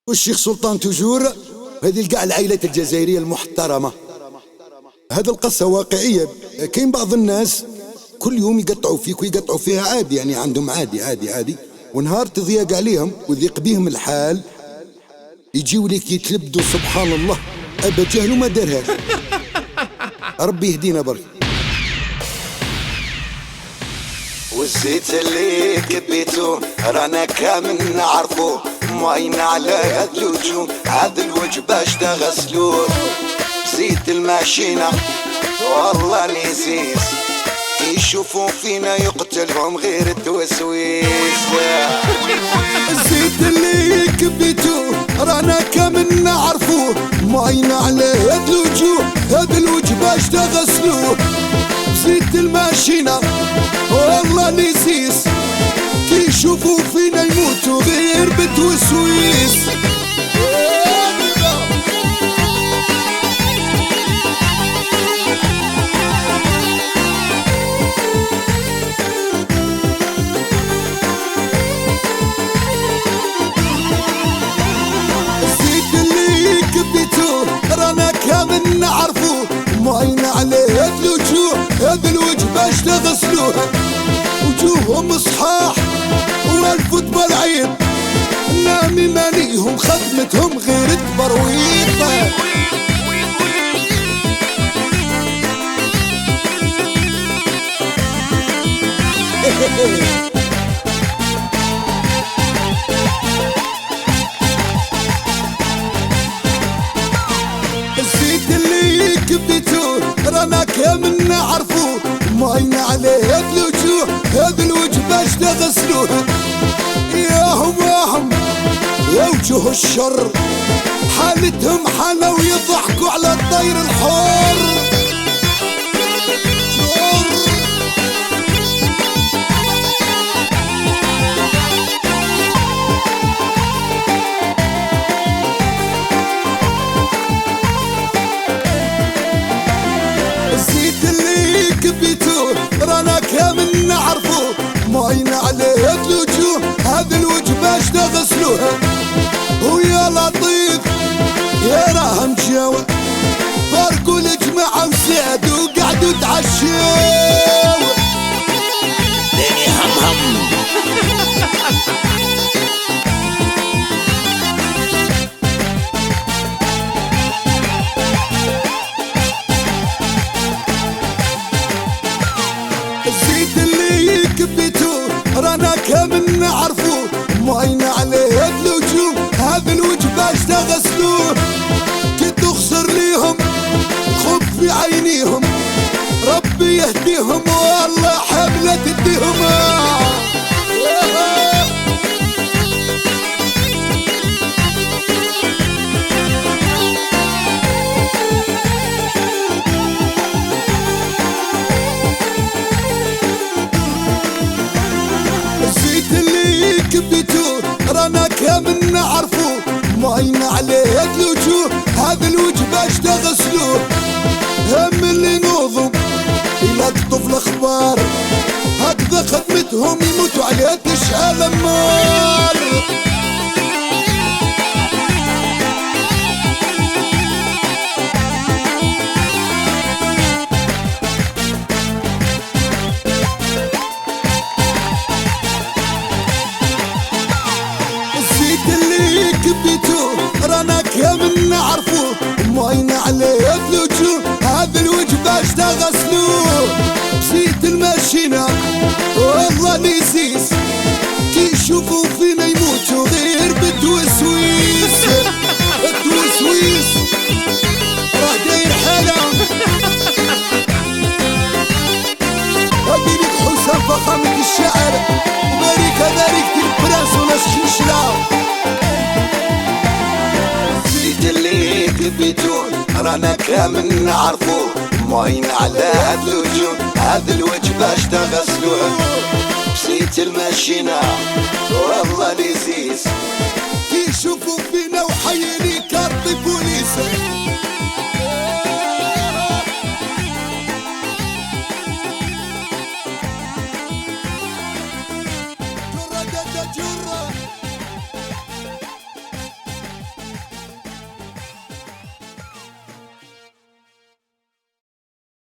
والشيخ سلطان توجور. هذه القاع العائلة الجزائرية المحترمة. هذا القصة واقعية. كاين بعض الناس كل يوم يقطعوا فيك ويقطعوا فيها عادي، يعني عندهم عادي ونهار تضيق عليهم ويضيق بيهم الحال يجيو لك يتلبدوا سبحان الله أبا جهل وما دارهاش. ربي يهدينا برك. والزيت اللي كبيتو رانا كامل نعرفو، معين على هاد الوجوه هاد الوجه باش تغسلوه بزيت الماشينة والله ليزيز، يشوفوا فينا يقتلهم غير التوسويس. الزيت اللي كبيتو رانا كامل نعرفوه، معين على هاد الوجوه هاد الوجه باش تغسلوه بزيت الماشينة والله ليزيز، كي يشوفوا فينا يموتوا غير بتوسويس. الزيت اللي كبيتوه رانا كامل نعرفوه، معين على هاد الوجوه هاد الوجه باش تغسلوه، وجوههم صحاح والفوت بالعين، نامي ماليهم خدمتهم غير التبرويط. الزيت اللي كبيتوه رانا كامل نعرفوه، معين على هاد الوجوه هاد الوجه باش تغسلوه، ياهم يا وجوه الشر حالتهم حالة ويضحكوا على الطير الحر. الزيت اللي كبيتوه رانا كامل نعرفوه، معين على هاد الوجوه هاد الوجه باش تغسلوه، ويا لطيف يا راهم جاوا فارقوا الجماعة وساعدوا وقعدوا تعشوا. ديني هم الزيت اللي كبيتوه رانا كامل نعرفوه، معين على هاد الوجوه هاد الوجه باش تغسلوه، كي تخسر ليهم الخوف في عينيهم ربي يهديهم والله حملة تديهم. الزيت اللي كبيتوه رانا كامل نعرفوه، معين على هاد الوجوه هاد الوجه باش تغسلوه، هم اللي نوضوا يلقطوا في الاخبار هكذا خدمتهم يموتوا عليها تشعل النار. الزيت اللي كبيتوه رانا كامل نعرفوه، معين على هاد الوجوه هاد الوجه باش تغسلوه بزيت الماشينة والله ليزيز، كي يشوفوا فينا يموتوا غير بالتوسويس. التوسويس راه داير حالة. هادي حسام فخامة الشاعر وبارك ذلك البراس ونشيشلا. الزيت اللي كبيتوه رانا كامل نعرفوه، معين على هاد الوجوه هاد الوجه باش تغسلوه بزيت الماشينة والله ليزيز، كي يشوفوا فينا وحي